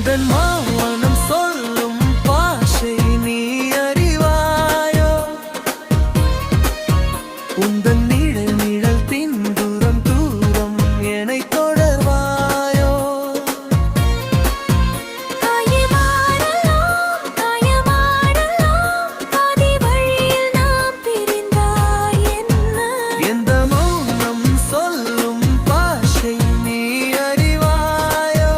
உந்தன் மௌனம் சொல்லும் பாஷை நீ அறிவாயோ உந்தன் நிழல் நிழல் பின் தூரம் தூரம் என்னை தொடர்வாயோ காயமாடலாம் காயமாடலாம் பாதி வழியில் நாம் பிரிந்தாய் என்ன எந்த மௌனம் சொல்லும் பாஷை நீ அறிவாயோ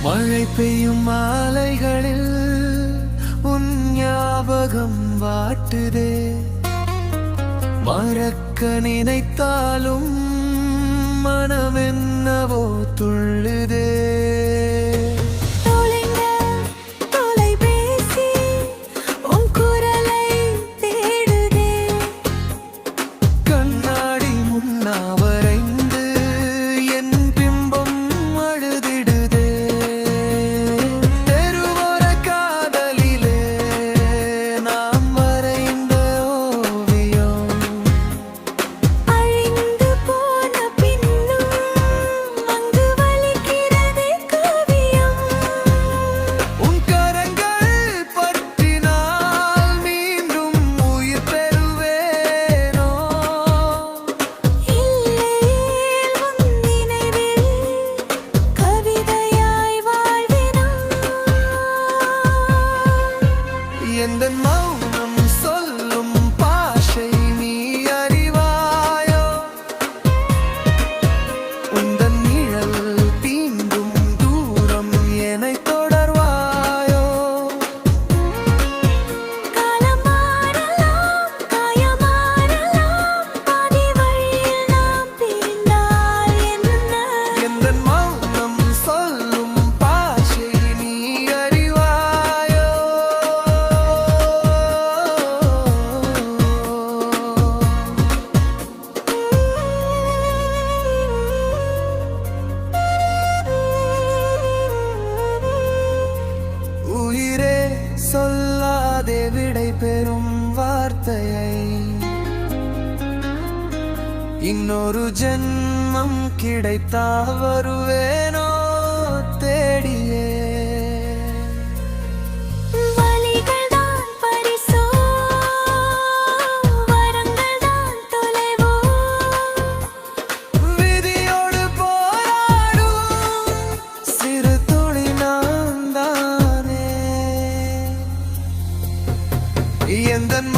மழை பெய்யும் மாலைகளில் உன் ஞாபகம் வாட்டுதே மறக்க நினைத்தாலும் மனமென்னவோ துள்ளுதே தொலைந்த தொலைபேசி உன் குரலை தேடுதே கண்ணாடி முன்னா வரைந்து என் பிம்பம் அழுதிடுதே தெருவோர காதலிலே நாம் வரைந்த ஓவியம் அழிந்து போன பின்னும் அங்கு வலிக்கிறதே காவியம் உன் கரங்கள் பற்றினால் மீண்டும் உயிர் பெறுவேனோ இல்லையேல் உன் நினைவில் கவிதையாய் வாழ்வினா எந்தன் மௌனம் சொல்லும் பாஷை நீ அறிவாயோ உந்தன் நிழல் தீண்டும் தூரம் என்னை தொடர்வாயோ காலம் மாறலாம் காயமாறலாம் பாதி வழியில் நாம் பிரிந்தால் என்ன எந்தன் மௌனம் சொல்லும் பாஷை நீ அறிவாயோ உயிரே சொல்லாதே விடை பெறும் வார்த்தையை இன்னொரு ஜென்மம் கிடைத்தா வருவேனோ தேடியே வலிகள் தான் பரிசோ வரங்கள் தான் தொலைவோ விதியோடு போராடும் சிறு துளி நான் தானே எந்தன்